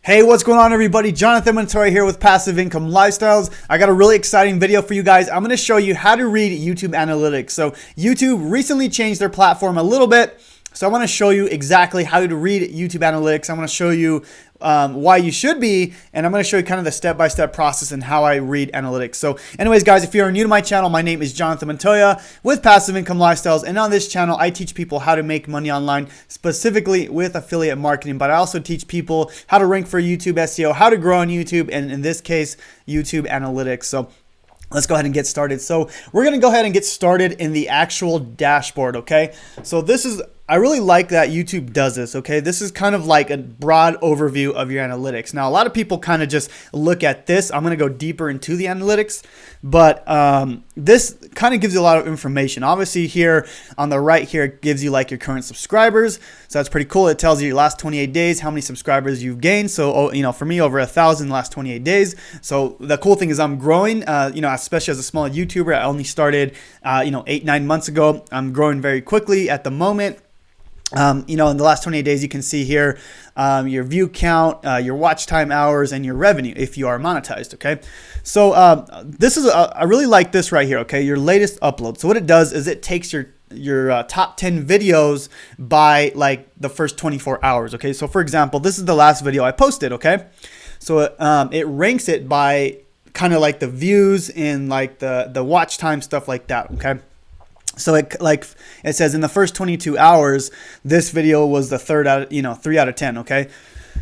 Hey, what's going on everybody? Jonathan Montoya here with Passive Income Lifestyles. I got a really exciting video for you guys. I'm going to show you how to read YouTube analytics. So YouTube recently changed their platform a little bit. So I want to show you exactly how to read YouTube analytics. I want to show you why you should be, and I'm going to show you kind of the step-by-step process and how I read analytics. So anyways, guys, if you're new to my channel, my name is Jonathan Montoya with Passive Income Lifestyles, and on this channel, I teach people how to make money online, specifically with affiliate marketing, but I also teach people how to rank for YouTube SEO, how to grow on YouTube, and in this case, YouTube analytics. So let's go ahead and get started. So we're going to go ahead and get started in the actual dashboard, okay? So I really like that YouTube does this, okay? This is kind of like a broad overview of your analytics. Now, a lot of people kind of just look at this. I'm going to go deeper into the analytics, but this kind of gives you a lot of information. Obviously, here on the right here, it gives you like your current subscribers. So that's pretty cool. It tells you your last 28 days, how many subscribers you've gained. So, for me, over 1,000 in the last 28 days. So the cool thing is I'm growing, especially as a small YouTuber. I only started, 8-9 months ago. I'm growing very quickly at the moment. In the last 28 days, you can see here your view count, your watch time hours, and your revenue if you are monetized, okay? So I really like this right here, okay? Your latest upload. So what it does is it takes your top 10 videos by like the first 24 hours, okay? So for example, this is the last video I posted, okay? So it ranks it by kind of like the views and like the watch time, stuff like that, okay? So it says in the first 22 hours, this video was the 3 out of 10. Okay.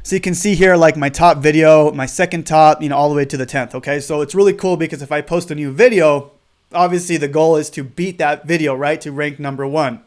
So you can see here, like my top video, my second top, all the way to the 10th. Okay. So it's really cool because if I post a new video, obviously the goal is to beat that video, right? To rank #1.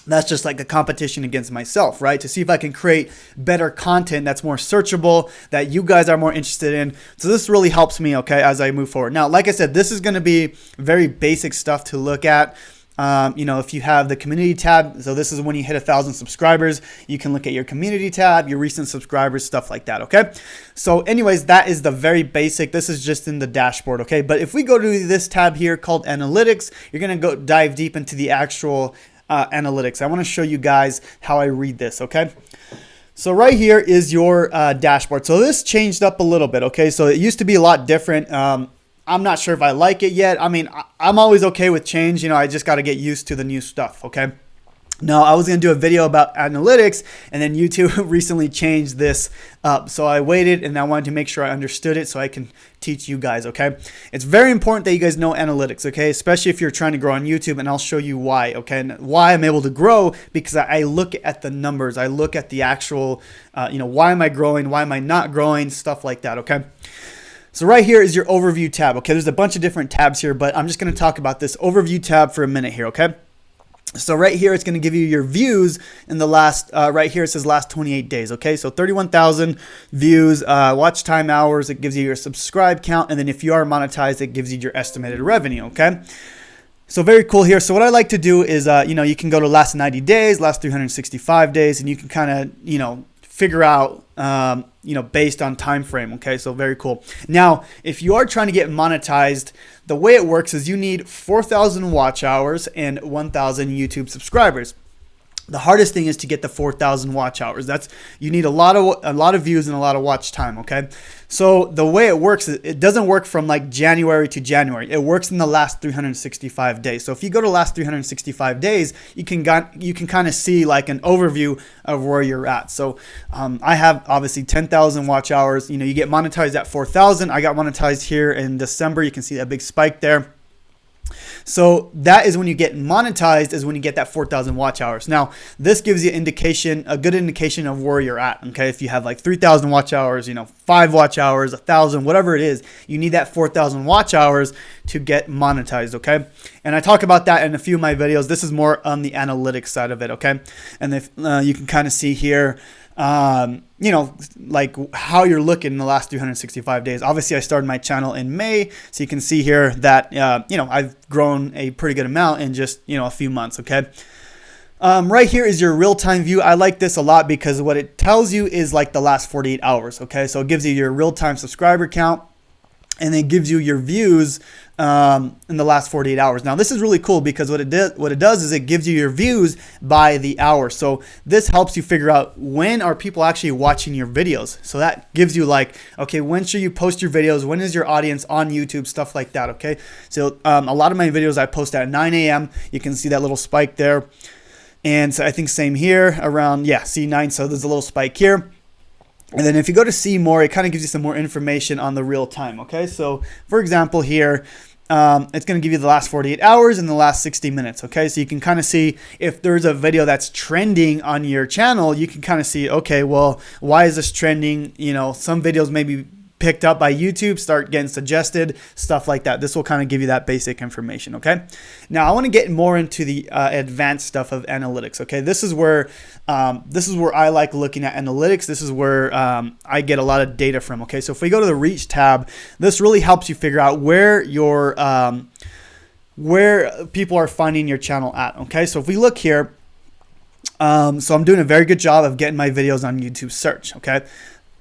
That's just like a competition against myself, right? To see if I can create better content that's more searchable, that you guys are more interested in. So this really helps me, okay, as I move forward. Now, like I said, this is going to be very basic stuff to look at. If you have the community tab, so this is when you hit 1,000 subscribers, you can look at your community tab, your recent subscribers, stuff like that, okay? So anyways, that is the very basic. This is just in the dashboard, okay? But if we go to this tab here called analytics, you're going to go dive deep into the actual analytics. I want to show you guys how I read this, okay? So right here is your dashboard. So this changed up a little bit, okay? So it used to be a lot different. I'm not sure if I like it yet. I mean, I'm always okay with change. I just got to get used to the new stuff, okay? Now, I was going to do a video about analytics, and then YouTube recently changed this up. So I waited, and I wanted to make sure I understood it so I can teach you guys, okay? It's very important that you guys know analytics, okay? Especially if you're trying to grow on YouTube, and I'll show you why, okay? And why I'm able to grow, because I look at the numbers. I look at the actual, why am I growing? Why am I not growing? Stuff like that, okay? So right here is your overview tab. Okay, there's a bunch of different tabs here, but I'm just going to talk about this overview tab for a minute here, okay? So right here, it's going to give you your views in the last, right here it says last 28 days, okay? So 31,000 views, watch time hours, it gives you your subscribe count, and then if you are monetized, it gives you your estimated revenue, okay? So very cool here. So what I like to do is, you can go to last 90 days, last 365 days, and you can kind of, figure out, based on time frame. Okay, so very cool. Now, if you are trying to get monetized, the way it works is you need 4,000 watch hours and 1,000 YouTube subscribers. The hardest thing is to get the 4,000 watch hours. You need a lot of views and a lot of watch time, okay? So the way it works, it doesn't work from like January to January. It works in the last 365 days. So if you go to last 365 days, you can kind of see like an overview of where you're at. So I have obviously 10,000 watch hours. You get monetized at 4,000. I got monetized here in December. You can see that big spike there. So that is when you get monetized, is when you get that 4,000 watch hours. Now, this gives you a good indication of where you're at, okay? If you have like 3,000 watch hours, 5 watch hours, 1,000, whatever it is, you need that 4,000 watch hours to get monetized, okay? And I talk about that in a few of my videos. This is more on the analytics side of it, okay? And if you can kind of see here, like how you're looking in the last 365 days. Obviously, I started my channel in May, so you can see here that, I've grown a pretty good amount in just, a few months, okay? Right here is your real-time view. I like this a lot because what it tells you is like the last 48 hours, okay? So it gives you your real-time subscriber count. and then gives you your views in the last 48 hours. Now this is really cool because what it does is it gives you your views by the hour. So this helps you figure out when are people actually watching your videos. So that gives you like, okay, when should you post your videos? When is your audience on YouTube? Stuff like that. Okay. So a lot of my videos I post at 9 a.m. You can see that little spike there. And so I think same here around, yeah, C9. So there's a little spike here. And then if you go to see more, it kind of gives you some more information on the real time. Okay. So for example here, it's going to give you the last 48 hours and the last 60 minutes. Okay. So you can kind of see if there's a video that's trending on your channel, you can kind of see, okay, well, why is this trending? You know, some videos maybe picked up by YouTube, start getting suggested, stuff like that. This will kind of give you that basic information. Okay. Now I want to get more into the advanced stuff of analytics. Okay. This is where I like looking at analytics. This is where I get a lot of data from. Okay. So if we go to the reach tab, this really helps you figure out where where people are finding your channel at. Okay. So if we look here, so I'm doing a very good job of getting my videos on YouTube search. Okay.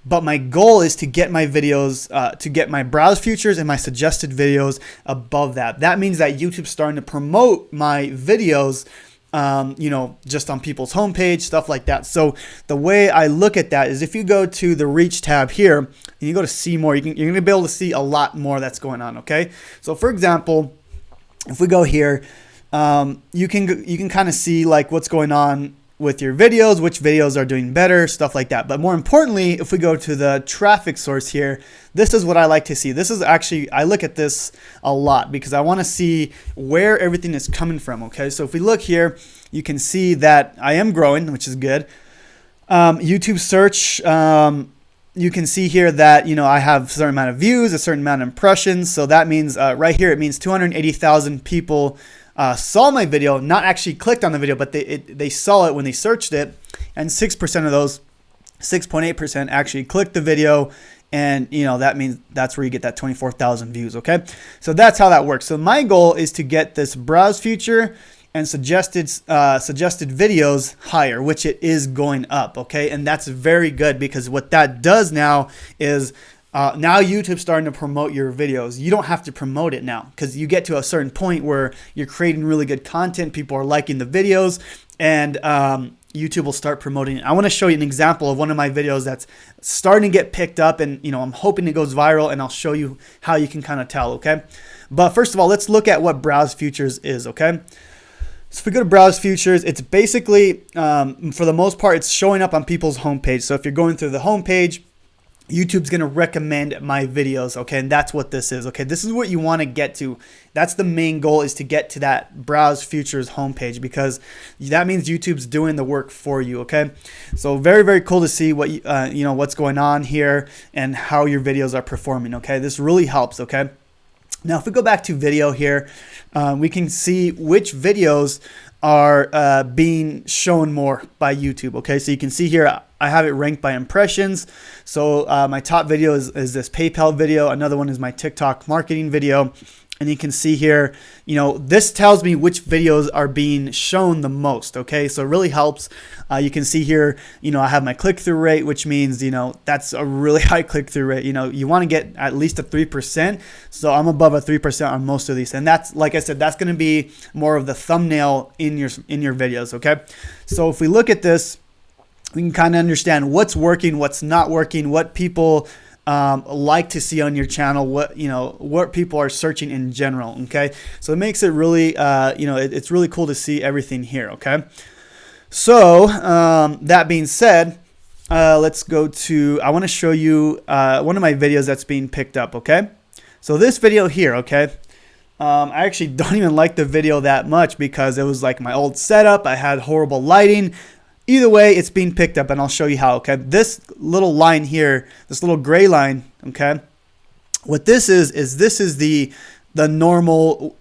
But my goal is to get my videos, to get my browse features and my suggested videos above that. That means that YouTube's starting to promote my videos, you know, just on people's homepage, stuff like that. So the way I look at that is if you go to the reach tab here and you go to see more, you're going to be able to see a lot more that's going on. Okay. So for example, if we go here, you can kind of see like what's going on with your videos, which videos are doing better, stuff like that. But more importantly, if we go to the traffic source here, this is what I like to see. This is actually, I look at this a lot because I want to see where everything is coming from. Okay. So if we look here, you can see that I am growing, which is good. YouTube search, you can see here that, you know, I have a certain amount of views, a certain amount of impressions. So that means right here, it means 280,000 people saw my video, not actually clicked on the video, but they saw it when they searched it. And 6% of those, 6.8% actually clicked the video. And, you know, that means that's where you get that 24,000 views. Okay. So that's how that works. So my goal is to get this browse feature and suggested videos higher, which it is going up. Okay. And that's very good because what that does now is now YouTube's starting to promote your videos. You don't have to promote it now because you get to a certain point where you're creating really good content. People are liking the videos and YouTube will start promoting it. I want to show you an example of one of my videos that's starting to get picked up and, you know, I'm hoping it goes viral and I'll show you how you can kind of tell. Okay. But first of all, let's look at what browse features is. Okay. So if we go to browse features, it's basically, for the most part, it's showing up on people's homepage. So if you're going through the homepage, YouTube's going to recommend my videos. Okay. And that's what this is. Okay. This is what you want to get to. That's the main goal, is to get to that browse features homepage, because that means YouTube's doing the work for you. Okay. So very, very cool to see what, you know, what's going on here and how your videos are performing. Okay. This really helps. Okay. Now, if we go back to video here, we can see which videos are being shown more by YouTube. Okay, so you can see here I have it ranked by impressions. So my top video is this PayPal video. Another one is my TikTok marketing video. And you can see here, you know, this tells me which videos are being shown the most. Okay, so it really helps. You can see here, you know, I have my click-through rate, which means, you know, that's a really high click-through rate. You know, you want to get at least a 3%. So I'm above a 3% on most of these. And that's, like I said, that's going to be more of the thumbnail in your videos. Okay, so if we look at this, we can kind of understand what's working, what's not working, what people like to see on your channel, what people are searching in general. Okay, so it makes it really, you know, it's really cool to see everything here. Okay, so that being said, let's go to, I want to show you one of my videos that's being picked up. Okay, so this video here. Okay, I actually don't even like the video that much because it was like my old setup. I had horrible lighting. Either way, it's being picked up, and I'll show you how. Okay, this little line here, this little gray line. Okay, what this is this is the normal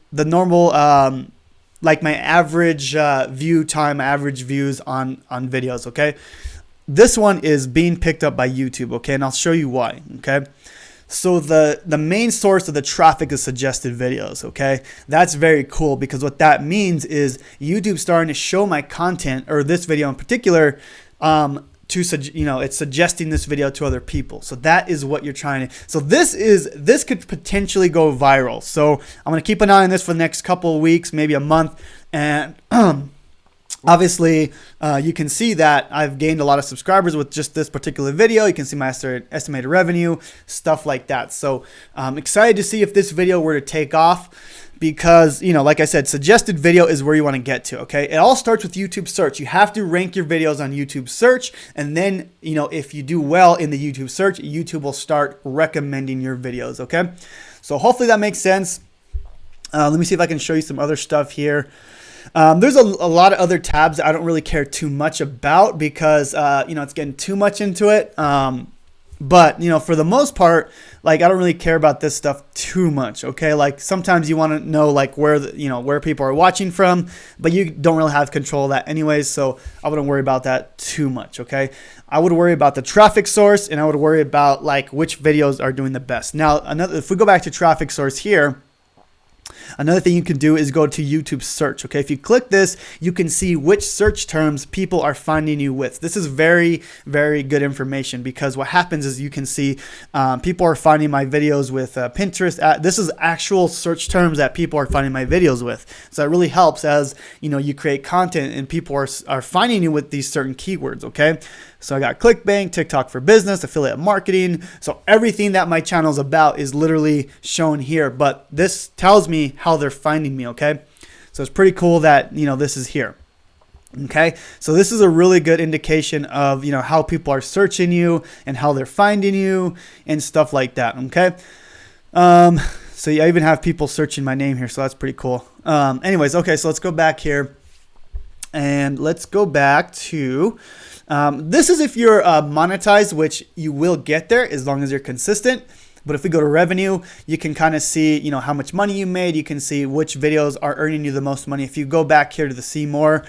like my average view time, average views on videos. Okay, this one is being picked up by YouTube. Okay, and I'll show you why. Okay. So the main source of the traffic is suggested videos. Okay, that's very cool, because what that means is YouTube starting to show my content, or this video in particular, it's suggesting this video to other people. So that is what you're trying to. So this could potentially go viral. So I'm gonna keep an eye on this for the next couple of weeks, maybe a month, and obviously, you can see that I've gained a lot of subscribers with just this particular video. You can see my estimated revenue, stuff like that. So I'm excited to see if this video were to take off, because, like I said, suggested video is where you want to get to, okay? It all starts with YouTube search. You have to rank your videos on YouTube search, and then, if you do well in the YouTube search, YouTube will start recommending your videos, okay? So hopefully that makes sense. Let me see if I can show you some other stuff here. There's a lot of other tabs that I don't really care too much about, because, it's getting too much into it. But, for the most part, like, I don't really care about this stuff too much. Okay. Like, sometimes you want to know, like, where people are watching from, but you don't really have control of that anyways. So I wouldn't worry about that too much. Okay. I would worry about the traffic source, and I would worry about, like, which videos are doing the best. Now, if we go back to traffic source here, another thing you can do is go to YouTube search. Okay, if you click this, you can see which search terms people are finding you with. This is very, very good information, because what happens is you can see people are finding my videos with Pinterest. This is actual search terms that people are finding my videos with. So it really helps as you create content and people are finding you with these certain keywords. Okay. So I got Clickbank, TikTok for business, affiliate marketing. So everything that my channel is about is literally shown here, but this tells me how they're finding me. Okay. So it's pretty cool that, this is here. Okay. So this is a really good indication of, how people are searching you and how they're finding you and stuff like that. Okay. So I even have people searching my name here. So that's pretty cool. Anyways. Okay. So let's go back here and let's go back to, this is if you're monetized, which you will get there as long as you're consistent. But if we go to revenue, you can kind of see, how much money you made. You can see which videos are earning you the most money. If you go back here to the see more,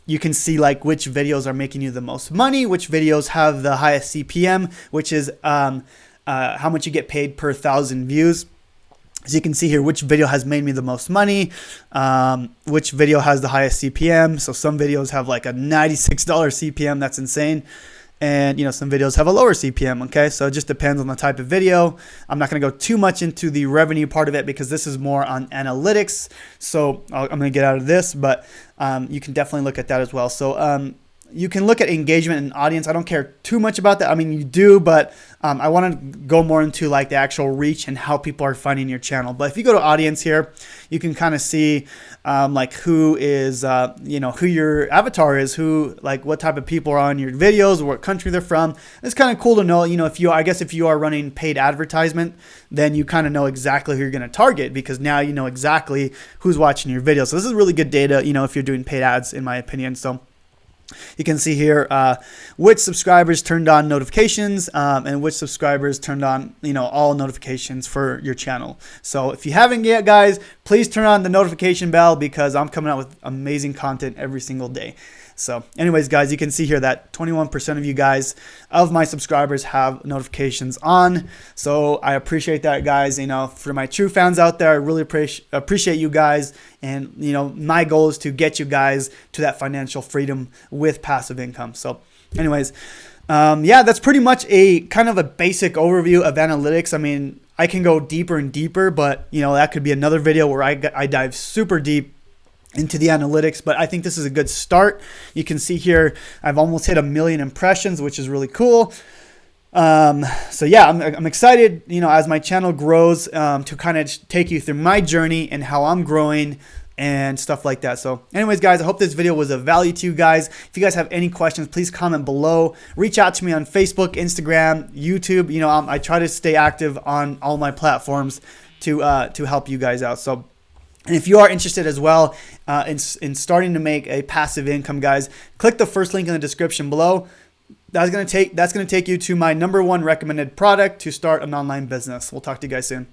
you can see like which videos are making you the most money, which videos have the highest CPM, which is how much you get paid per 1,000 views. So you can see here which video has made me the most money, which video has the highest CPM. So some videos have like a $96 CPM. That's insane. And, some videos have a lower CPM. Okay. So it just depends on the type of video. I'm not going to go too much into the revenue part of it, because this is more on analytics. So I'm going to get out of this, but you can definitely look at that as well. So you can look at engagement and audience. I don't care too much about that. I mean, you do, but I want to go more into like the actual reach and how people are finding your channel. But if you go to audience here, you can kind of see like who is, who your avatar is, like what type of people are on your videos, what country they're from. It's kind of cool to know, if you are running paid advertisement, then you kind of know exactly who you're going to target, because now you know exactly who's watching your video. So this is really good data, if you're doing paid ads, in my opinion. So you can see here which subscribers turned on notifications and which subscribers turned on, all notifications for your channel. So if you haven't yet, guys, please turn on the notification bell, because I'm coming out with amazing content every single day. So anyways, guys, you can see here that 21% of you guys, of my subscribers, have notifications on. So I appreciate that, guys. For my true fans out there, I really appreciate you guys. And, my goal is to get you guys to that financial freedom with passive income. So anyways, yeah, that's pretty much a kind of a basic overview of analytics. I mean, I can go deeper and deeper, but, that could be another video where I dive super deep into the analytics, but I think this is a good start. You can see here I've almost hit 1 million impressions, which is really cool. So yeah, I'm excited, as my channel grows, to kind of take you through my journey and how I'm growing and stuff like that. So anyways, guys, I hope this video was of value to you guys. If you guys have any questions, please comment below. Reach out to me on Facebook, Instagram, YouTube. I try to stay active on all my platforms to help you guys out. So, and if you are interested as well in starting to make a passive income, guys, click the first link in the description below. That's gonna take you to my #1 recommended product to start an online business. We'll talk to you guys soon.